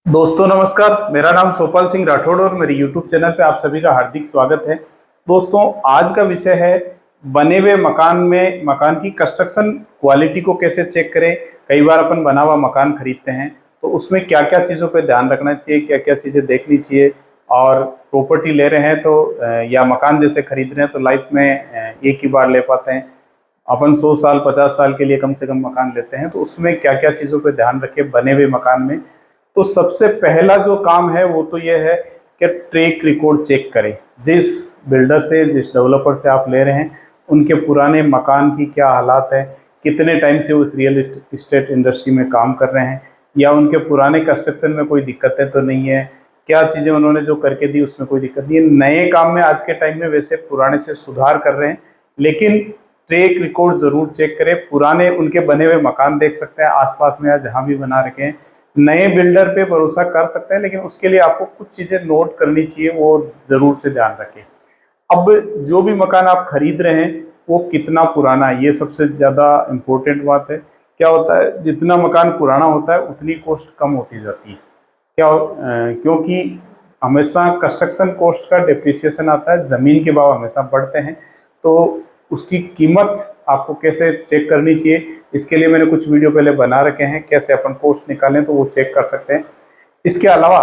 दोस्तों नमस्कार, मेरा नाम सोपाल सिंह राठौड़ और मेरे YouTube चैनल पे आप सभी का हार्दिक स्वागत है। दोस्तों आज का विषय है बने हुए मकान में मकान की कंस्ट्रक्शन क्वालिटी को कैसे चेक करें। कई बार अपन बना हुआ मकान खरीदते हैं तो उसमें क्या क्या चीज़ों पे ध्यान रखना चाहिए, क्या क्या चीज़ें देखनी चाहिए। और प्रॉपर्टी ले रहे हैं तो या मकान जैसे खरीद रहे हैं तो लाइफ में एक ही बार ले पाते हैं। अपन 100 साल 50 साल के लिए कम से कम मकान लेते हैं तो उसमें क्या क्या चीज़ों पे ध्यान रखें बने हुए मकान में। तो सबसे पहला जो काम है वो तो ये है कि ट्रैक रिकॉर्ड चेक करें। जिस बिल्डर से, जिस डेवलपर से आप ले रहे हैं, उनके पुराने मकान की क्या हालात है, कितने टाइम से उस रियल इस्टेट इंडस्ट्री में काम कर रहे हैं, या उनके पुराने कंस्ट्रक्शन में कोई दिक्कतें तो नहीं है, क्या चीज़ें उन्होंने जो करके दी उसमें कोई दिक्कत नहीं है। नए काम में आज के टाइम में वैसे पुराने से सुधार कर रहे हैं, लेकिन ट्रैक रिकॉर्ड ज़रूर चेक करें। पुराने उनके बने हुए मकान देख सकते हैं आसपास में या जहाँ भी बना रखे हैं। नए बिल्डर पे भरोसा कर सकते हैं, लेकिन उसके लिए आपको कुछ चीज़ें नोट करनी चाहिए, वो ज़रूर से ध्यान रखें। अब जो भी मकान आप खरीद रहे हैं वो कितना पुराना है, ये सबसे ज़्यादा इम्पोर्टेंट बात है। क्या होता है, जितना मकान पुराना होता है उतनी कॉस्ट कम होती जाती है। क्योंकि हमेशा कंस्ट्रक्शन कॉस्ट का डिप्रिसिएशन आता है, ज़मीन के भाव हमेशा बढ़ते हैं, तो उसकी कीमत आपको कैसे चेक करनी चाहिए, इसके लिए मैंने कुछ वीडियो पहले बना रखे हैं। कैसे अपन कॉस्ट निकालें तो वो चेक कर सकते हैं। इसके अलावा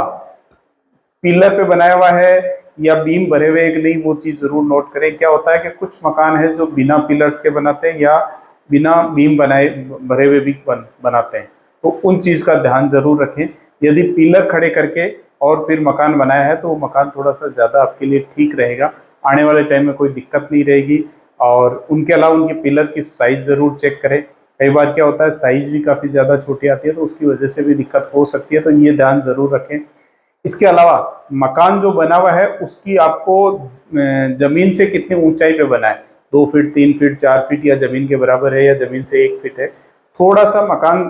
पिलर पे बनाया हुआ है या बीम भरे हुए कि नहीं, वो चीज़ ज़रूर नोट करें। क्या होता है कि कुछ मकान है जो बिना पिलर्स के बनाते हैं या बिना बीम बनाए भरे हुए भी बनाते हैं, तो उन चीज़ का ध्यान ज़रूर रखें। यदि पिलर खड़े करके और फिर मकान बनाया है तो वो मकान थोड़ा सा ज़्यादा आपके लिए ठीक रहेगा, आने वाले टाइम में कोई दिक्कत नहीं रहेगी। और उनके अलावा उनके पिलर की साइज़ ज़रूर चेक करें। कई बार क्या होता है, साइज़ भी काफ़ी ज़्यादा छोटी आती है तो उसकी वजह से भी दिक्कत हो सकती है, तो ये ध्यान ज़रूर रखें। इसके अलावा मकान जो बना हुआ है उसकी आपको ज़मीन से कितनी ऊंचाई पे बना है, 2 फीट 3 फीट 4 फीट या ज़मीन के बराबर है या ज़मीन से 1 फीट है। थोड़ा सा मकान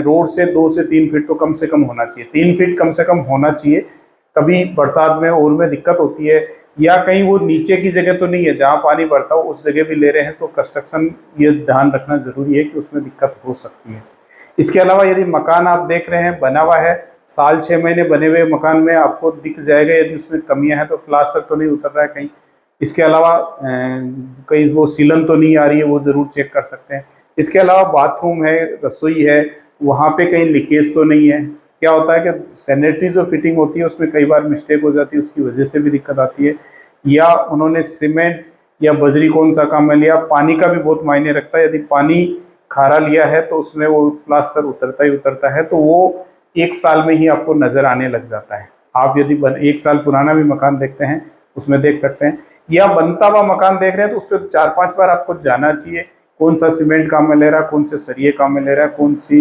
रोड से 2 से 3 फीट तो कम से कम होना चाहिए, 3 फीट कम से कम होना चाहिए। कभी बरसात में और में दिक्कत होती है, या कहीं वो नीचे की जगह तो नहीं है जहाँ पानी भरता हो उस जगह भी ले रहे हैं तो कंस्ट्रक्शन ये ध्यान रखना ज़रूरी है कि उसमें दिक्कत हो सकती है। इसके अलावा यदि मकान आप देख रहे हैं बना हुआ है, साल 6 महीने बने हुए मकान में आपको दिख जाएगा यदि उसमें कमियां हैं तो प्लास्टर तो नहीं उतर रहा है कहीं। इसके अलावा कहीं वो सीलन तो नहीं आ रही है, वो ज़रूर चेक कर सकते हैं। इसके अलावा बाथरूम है, रसोई है, वहाँ पे कहीं लीकेज तो नहीं है। क्या होता है कि सैनिटरी जो फिटिंग होती है उसमें कई बार मिस्टेक हो जाती है, उसकी वजह से भी दिक्कत आती है। या उन्होंने सीमेंट या बजरी कौन सा काम में लिया, पानी का भी बहुत मायने रखता है। यदि पानी खारा लिया है तो उसमें वो प्लास्टर उतरता ही उतरता है, तो वो 1 साल में ही आपको नज़र आने लग जाता है। आप यदि 1 साल पुराना भी मकान देखते हैं उसमें देख सकते हैं, या बनता हुआ मकान देख रहे हैं तो उस पर 4-5 बार आपको जाना चाहिए कौन सा सीमेंट काम में ले रहा है, कौन से सरिये काम में ले रहा है, कौन सी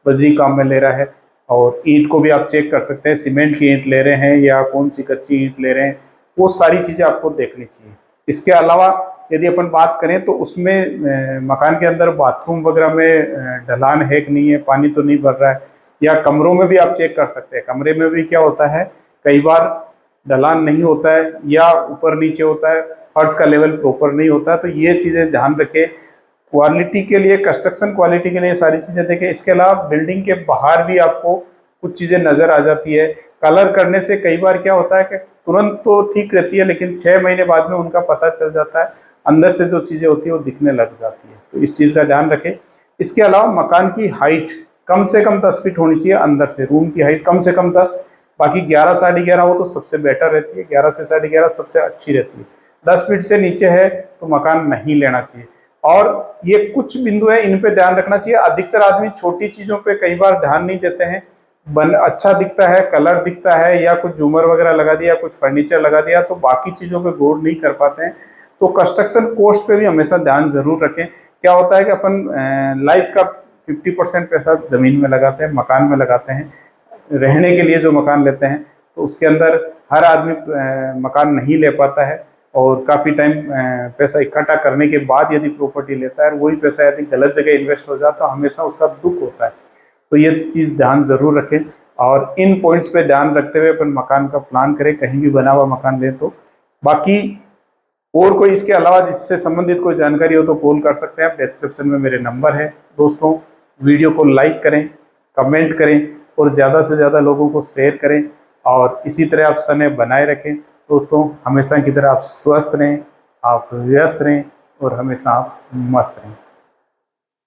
बजरी काम में ले रहा है। और ईंट को भी आप चेक कर सकते हैं, सीमेंट की ईंट ले रहे हैं या कौन सी कच्ची ईंट ले रहे हैं, वो सारी चीज़ें आपको देखनी चाहिए। इसके अलावा यदि अपन बात करें तो उसमें मकान के अंदर बाथरूम वगैरह में ढलान है कि नहीं है, पानी तो नहीं भर रहा है। या कमरों में भी आप चेक कर सकते हैं। कमरे में भी क्या होता है, कई बार ढलान नहीं होता है या ऊपर नीचे होता है, फर्श का लेवल प्रॉपर नहीं होता है, तो ये चीज़ें ध्यान रखें। क्वालिटी के लिए, कंस्ट्रक्शन क्वालिटी के लिए सारी चीज़ें देखें। इसके अलावा बिल्डिंग के बाहर भी आपको कुछ चीज़ें नज़र आ जाती है। कलर करने से कई बार क्या होता है कि तुरंत तो ठीक रहती है, लेकिन 6 महीने बाद में उनका पता चल जाता है, अंदर से जो चीज़ें होती है वो दिखने लग जाती है, तो इस चीज़ का ध्यान रखें। इसके अलावा मकान की हाइट कम से कम 10 फीट होनी चाहिए अंदर से, रूम की हाइट कम से कम 10, बाकी 11 साढ़े 11 हो तो सबसे बेटर रहती है, 11 से साढ़े 11 सबसे अच्छी रहती है। 10 फीट से नीचे है तो मकान नहीं लेना चाहिए। और ये कुछ बिंदु है, इन पे ध्यान रखना चाहिए। अधिकतर आदमी छोटी चीज़ों पे कई बार ध्यान नहीं देते हैं। अच्छा दिखता है, कलर दिखता है, या कुछ झूमर वगैरह लगा दिया, कुछ फर्नीचर लगा दिया, तो बाकी चीज़ों पे गौर नहीं कर पाते हैं। तो कंस्ट्रक्शन कॉस्ट पे भी हमेशा ध्यान ज़रूर रखें। क्या होता है कि अपन लाइफ का 50% पैसा ज़मीन में लगाते हैं, मकान में लगाते हैं। रहने के लिए जो मकान लेते हैं तो उसके अंदर हर आदमी मकान नहीं ले पाता है, और काफ़ी टाइम पैसा इकट्ठा करने के बाद यदि प्रॉपर्टी लेता है, वही पैसा यदि गलत जगह इन्वेस्ट हो जाता है तो हमेशा उसका दुख होता है। तो ये चीज़ ध्यान ज़रूर रखें, और इन पॉइंट्स पे ध्यान रखते हुए अपन मकान का प्लान करें, कहीं भी बना हुआ मकान लें तो। बाकी और कोई इसके अलावा इससे संबंधित कोई जानकारी हो तो कॉल कर सकते हैं आप। डिस्क्रिप्शन में मेरे नंबर है। दोस्तों वीडियो को लाइक करें, कमेंट करें और ज़्यादा से ज़्यादा लोगों को शेयर करें और इसी तरह आप समय बनाए रखें। दोस्तों हमेशा की तरह आप स्वस्थ रहें, आप व्यस्त रहें और हमेशा आप मस्त रहें।